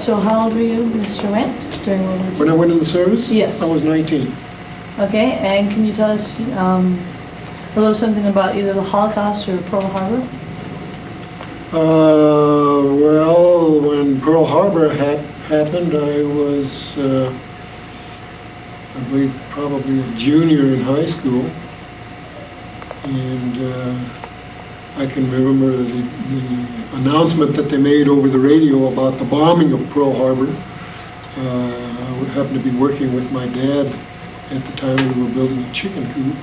So how old were you, Mr. Wendt, during World War II? When I went in the service? Yes. I was 19. Okay, and can you tell us a little something about either the Holocaust or Pearl Harbor? Well, when Pearl Harbor happened, I was, I believe, probably a junior in high school. And I can remember the announcement that they made over the radio about the bombing of Pearl Harbor. I would happen to be working with my dad at the time. We were building a chicken coop,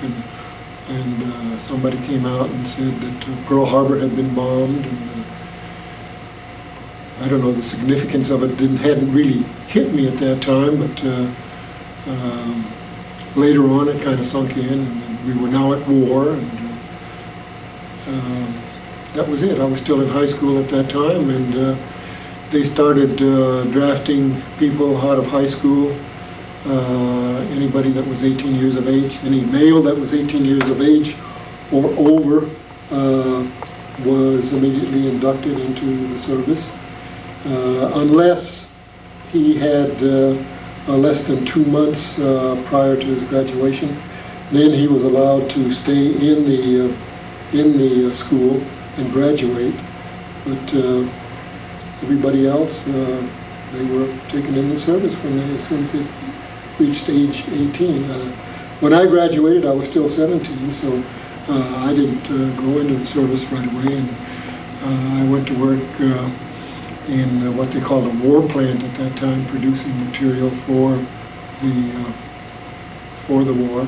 and somebody came out and said that Pearl Harbor had been bombed. And I don't know, the significance of it hadn't really hit me at that time, but later on it kind of sunk in, and we were now at war, and that was it. I was still in high school at that time, and they started drafting people out of high school. Anybody that was 18 years of age, any male that was 18 years of age or over was immediately inducted into the service, unless he had less than 2 months prior to his graduation. Then he was allowed to stay in the school and graduate, but everybody else, they were taken in the service as soon as they reached age 18. When I graduated, I was still 17, so I didn't go into the service right away, and I went to work in what they called a war plant at that time, producing material for the war.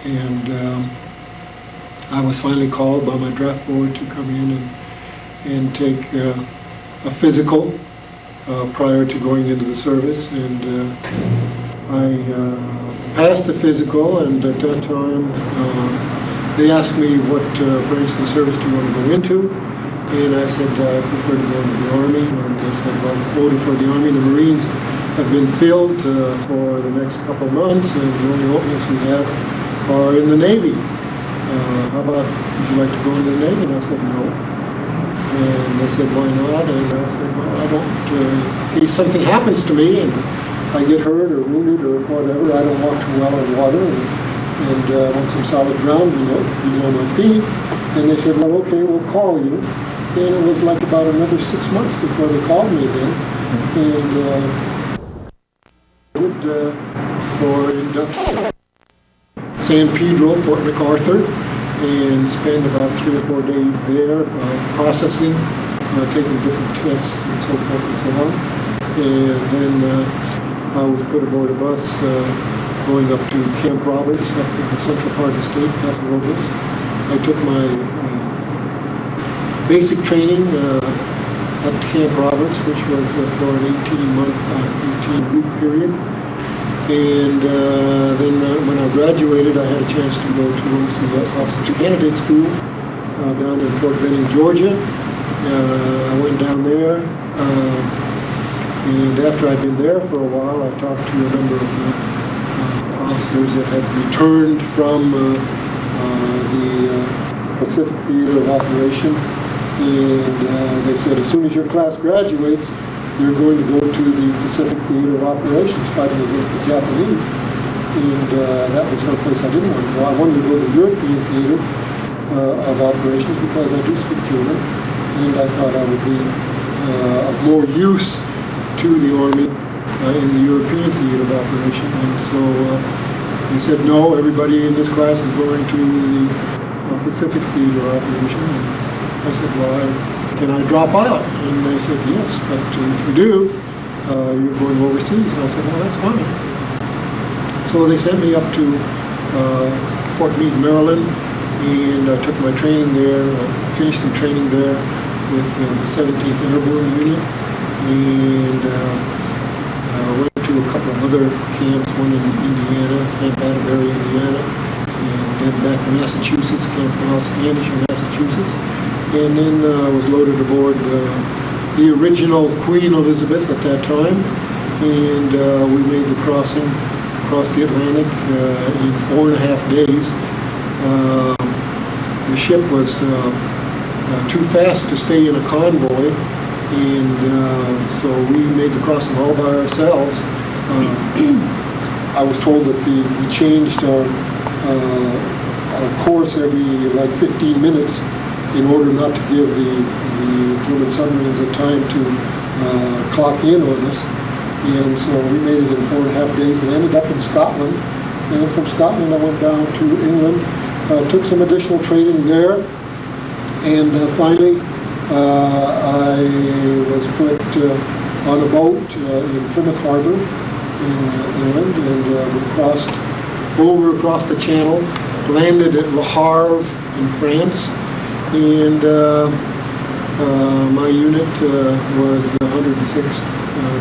And I was finally called by my draft board to come in and take a physical prior to going into the service, and I passed the physical, and at that time they asked me what branch of the service do you want to go into, and I said I prefer to go into the Army, and they said, well, the quota for the Army and the Marines have been filled for the next couple of months, and the only openings we have are in the Navy. How about, would you like to go into the Navy? And I said, no. And they said, why not? And I said, well, I don't, in case something happens to me and I get hurt or wounded or whatever, I don't walk too well on water, and I want some solid ground below my feet. And they said, well, okay, we'll call you. And it was like about another 6 months before they called me again. And for induction. San Pedro, Fort MacArthur, and spent about 3 or 4 days there processing, taking different tests and so forth and so on. And then I was put aboard a bus going up to Camp Roberts, up in the central part of the state, Paso Robles. I took my basic training at Camp Roberts, which was for an 18-week period. And then when I graduated, I had a chance to go to OCS, Officer Candidate School, down in Fort Benning, Georgia. I went down there, and after I'd been there for a while, I talked to a number of officers that had returned from the Pacific Theater of Operation, and they said, as soon as your class graduates, you're going to go to the Pacific Theater of Operations, fighting against the Japanese. And that was one place I didn't want to go. I wanted to go to the European Theater of Operations because I do speak German, and I thought I would be of more use to the Army in the European Theater of Operation. And so they said, no, everybody in this class is going to the Pacific Theater of Operation. And I said, well, can I drop out? And they said, yes, but if you do, you're going overseas. And I said, well, that's fine. So they sent me up to Fort Meade, Maryland, and I took my training there, finished some training there with the 17th Airborne Unit, and went to a couple of other camps, one in Indiana, Camp Atterbury, Indiana, and then back to Massachusetts, Camp Standish in Massachusetts. And then I was loaded aboard the original Queen Elizabeth at that time, and we made the crossing across the Atlantic in 4.5 days. The ship was too fast to stay in a convoy, And so we made the crossing all by ourselves. I was told that we changed our course every like 15 minutes in order not to give the German submarines a time to clock in on us. And so we made it in 4.5 days and ended up in Scotland. And from Scotland I went down to England, took some additional training there, and finally I was put on a boat in Plymouth Harbor in England, and we crossed over across the channel, landed at Le Havre in France, and my unit was the 106th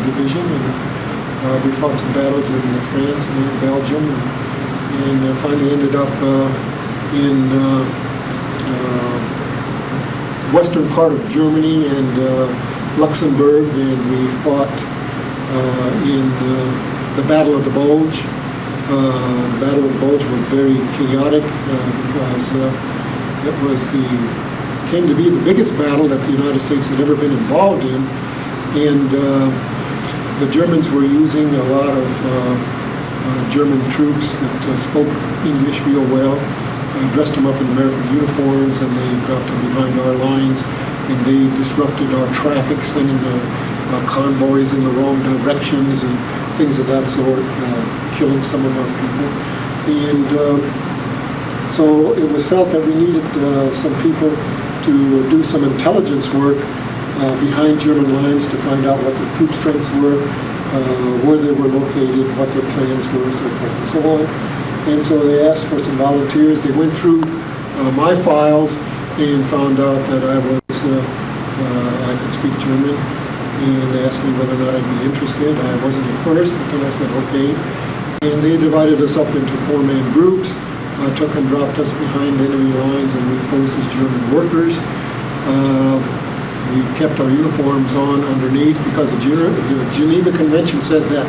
Division, and we fought some battles in France and in Belgium, and finally ended up in western part of Germany and Luxembourg, and we fought in the Battle of the Bulge. The Battle of the Bulge was very chaotic because it came to be the biggest battle that the United States had ever been involved in, and the Germans were using a lot of German troops that spoke English real well, dressed them up in American uniforms, and they got them behind our lines, and they disrupted our traffic, sending convoys in the wrong directions and things of that sort, killing some of our people. And so it was felt that we needed some people to do some intelligence work behind German lines to find out what the troop strengths were, where they were located, what their plans were, so forth and so on. And so they asked for some volunteers. They went through my files and found out that I could speak German, and they asked me whether or not I'd be interested. I wasn't at first, but then I said okay. And they divided us up into 4-man groups, took and dropped us behind enemy lines, and we posed as German workers. We kept our uniforms on underneath because the Geneva Convention said that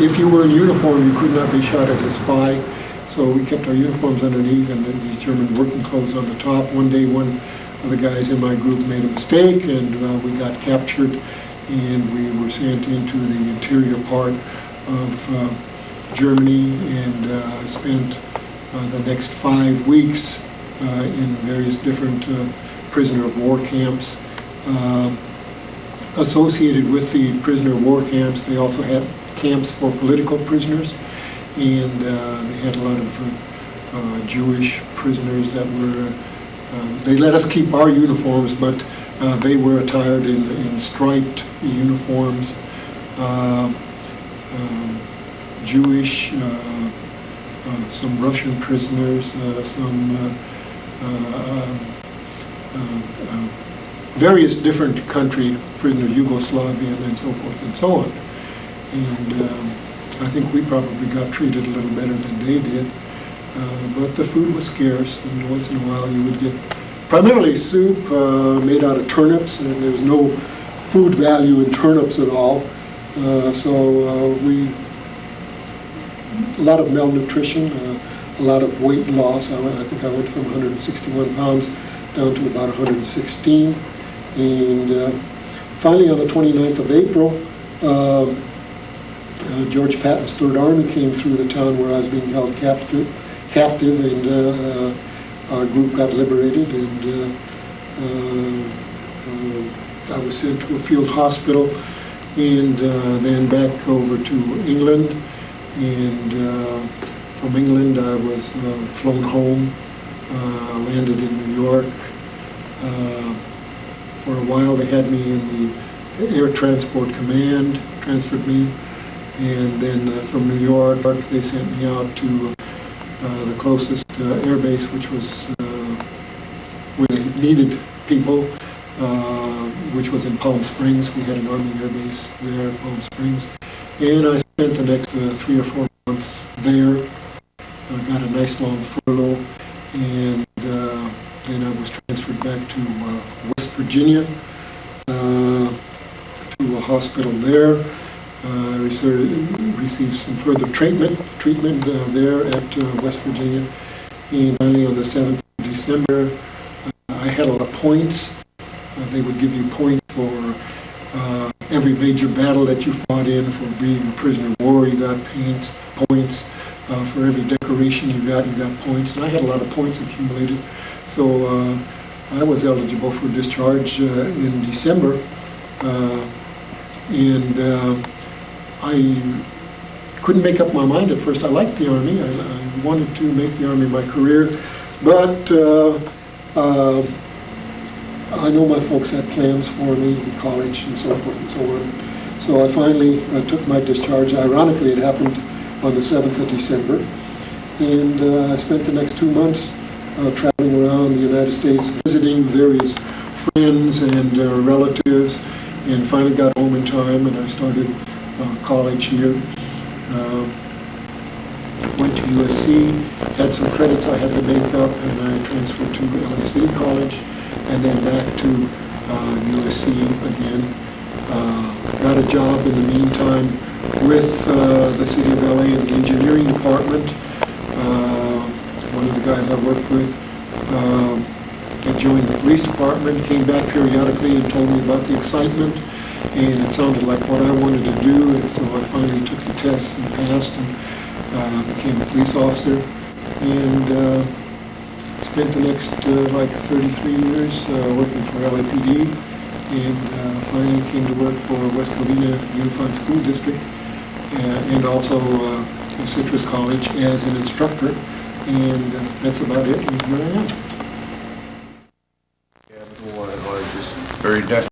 if you were in uniform, you could not be shot as a spy. So we kept our uniforms underneath and then these German working clothes on the top. One day, one of the guys in my group made a mistake, and we got captured, and we were sent into the interior part of Germany, and spent the next 5 weeks in various different prisoner of war camps. Associated with the prisoner of war camps, they also had camps for political prisoners, and they had a lot of Jewish prisoners that were, they let us keep our uniforms, but they were attired in striped uniforms. Jewish, some Russian prisoners, some various different country prisoners, Yugoslavian and so forth and so on. And I think we probably got treated a little better than they did. But the food was scarce, and once in a while you would get primarily soup made out of turnips, and there's no food value in turnips at all. So a lot of malnutrition, a lot of weight loss. I think I went from 161 pounds down to about 116. And finally, on the 29th of April, George Patton's Third Army came through the town where I was being held captive, and our group got liberated, and I was sent to a field hospital, and then back over to England. And from England, I was flown home, landed in New York. For a while, they had me in the Air Transport Command, transferred me, and then from New York, they sent me out to the closest air base, which was where they needed people, which was in Palm Springs. We had an Army air base there in Palm Springs, and I spent the next 3 or 4 months there. I got a nice long furlough, and then I was transferred back to West Virginia, to a hospital there. I received some further treatment there at West Virginia. And finally, on the 7th of December, I had a lot of points. They would give you points for Every major battle that you fought in, for being a prisoner of war, you got points. For every decoration you got points. And I had a lot of points accumulated. So I was eligible for discharge in December. I couldn't make up my mind at first. I liked the Army. I wanted to make the Army my career. But I know my folks had plans for me in college and so forth and so on. So I finally took my discharge. Ironically, it happened on the 7th of December. And I spent the next 2 months traveling around the United States, visiting various friends and relatives, and finally got home in time, and I started college here. Went to USC, had some credits I had to make up, and I transferred to LA City College, and then back to USC again. Got a job in the meantime with the City of LA in the engineering department. One of the guys I worked with had joined the police department, came back periodically and told me about the excitement, and it sounded like what I wanted to do, and so I finally took the tests and passed and became a police officer, and spent the next like 33 years working for LAPD, and finally came to work for West Covina Unified School District, and also Citrus College as an instructor, and that's about it, and here I am. Yeah, or just very definitely.